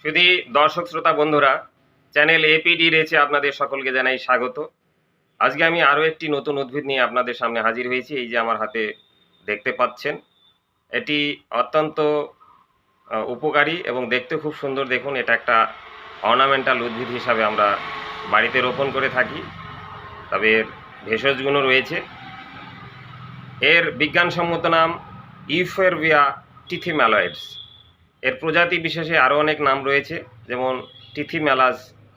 শুধু দর্শক শ্রোতা বন্ধুরা, চ্যানেল এপিডি রেচে আপনাদের সকলকে জানাই স্বাগত। আজকে আমি আরও একটি নতুন উদ্ভিদ নিয়ে আপনাদের সামনে হাজির হয়েছি। এই যে আমার হাতে দেখতে পাচ্ছেন, এটি অত্যন্ত উপকারী এবং দেখতে খুব সুন্দর। দেখুন, এটা একটা অর্নামেন্টাল উদ্ভিদ হিসাবে আমরা বাড়িতে রোপণ করে থাকি, তবে এর ভেষজ গুণও রয়েছে। এর বিজ্ঞানসম্মত নাম ইউফোরবিয়া টিথিম্যালয়েডস। এর প্রজাতি বিশেষে আরও অনেক নাম রয়েছে, যেমন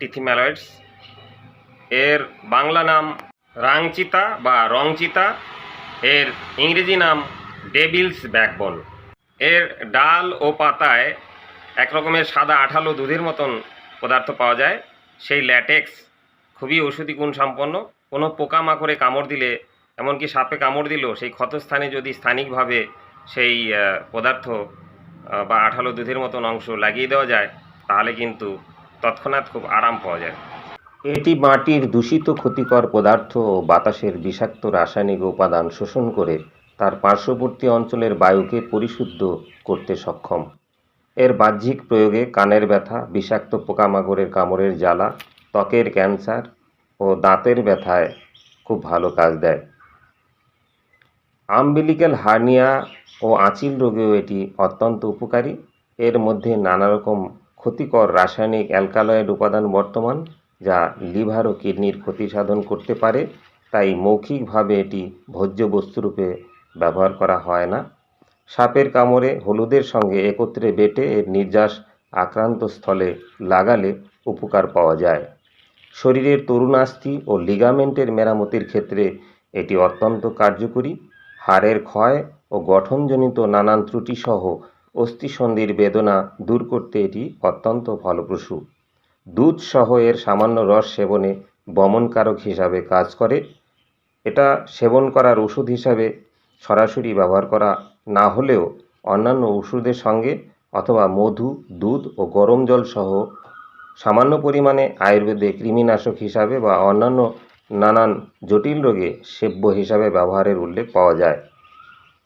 টিথিম্যালয়েডস। এর বাংলা নাম রাংচিতা বা রংচিতা। এর ইংরেজি নাম ডেভিলস ব্যাকবোন। এর ডাল ও পাতায় এক রকমের সাদা আঠালো দুধের মতন পদার্থ পাওয়া যায়। সেই ল্যাটেক্স খুবই ঔষধি গুণ সম্পন্ন। কোনো পোকামাকড়ে কামড় দিলে, এমনকি সাপে কামড় দিলেও সেই ক্ষতস্থানে যদি স্থানিকভাবে সেই পদার্থ বা আঠালো দুধের মতন অংশ লাগিয়ে দেওয়া যায়, তাহলে কিন্তু তৎক্ষণাৎ খুব আরাম পাওয়া যায়। এটি মাটির দূষিত ক্ষতিকর পদার্থ ও বাতাসের বিষাক্ত রাসায়নিক উপাদান শোষণ করে তার পার্শ্ববর্তী অঞ্চলের বায়ুকে পরিশুদ্ধ করতে সক্ষম। এর বাহ্যিক প্রয়োগে কানের ব্যথা, বিষাক্ত পোকামাকড়ের কামড়ের জ্বালা, ত্বকের ক্যান্সার ও দাঁতের ব্যথায় খুব ভালো কাজ দেয়। আম্বিলিক্যাল হার্নিয়া ও আঁচিল রোগেও এটি অত্যন্ত উপকারী। এর মধ্যে নানা রকম ক্ষতিকর রাসায়নিক অ্যালকালয়েড উপাদান বর্তমান, যা লিভার ও কিডনির ক্ষতি সাধন করতে পারে। তাই মৌখিকভাবে এটি ভোজ্য বস্তুরূপে ব্যবহার করা হয় না। সাপের কামড়ে হলুদের সঙ্গে একত্রে বেটে এর নির্যাস আক্রান্ত স্থলে লাগালে উপকার পাওয়া যায়। শরীরের তরুণাস্থি ও লিগামেন্টের মেরামতির ক্ষেত্রে এটি অত্যন্ত কার্যকরী। হাড়ের ক্ষয় ও গঠনজনিত নানান ত্রুটিসহ অস্থিসন্ধির বেদনা দূর করতে এটি অত্যন্ত ফলপ্রসূ। দুধসহ এর সামান্য রস সেবনে বমনকারক হিসাবে কাজ করে। এটা সেবন করার ওষুধ হিসাবে সরাসরি ব্যবহার করা না হলেও অন্যান্য ওষুধের সঙ্গে অথবা মধু, দুধ ও গরম জল সহ সামান্য পরিমাণে আয়ুর্বেদে কৃমিনাশক হিসাবে বা অন্যান্য নানান জটিল রোগে সেব্য হিসাবে ব্যবহারের উল্লেখ পাওয়া যায়।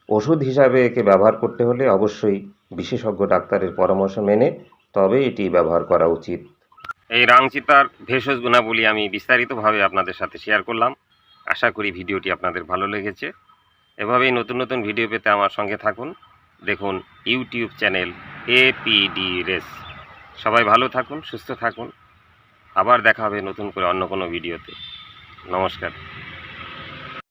ওষুধ হিসাবে একে ব্যবহার করতে হলে অবশ্যই বিশেষজ্ঞ ডাক্তারের পরামর্শ মেনে তবে এটি ব্যবহার করা উচিত। এই রাংচিতার ভেষজ গুণাবলী আমি বিস্তারিতভাবে আপনাদের সাথে শেয়ার করলাম। আশা করি ভিডিওটি আপনাদের ভালো লেগেছে। এভাবেই নতুন নতুন ভিডিও পেতে আমার সঙ্গে থাকুন। দেখুন ইউটিউব চ্যানেল এপিডি রেস। সবাই ভালো থাকুন, সুস্থ থাকুন। আবার দেখা হবে নতুন করে অন্য কোনো ভিডিওতে। নমস্কার।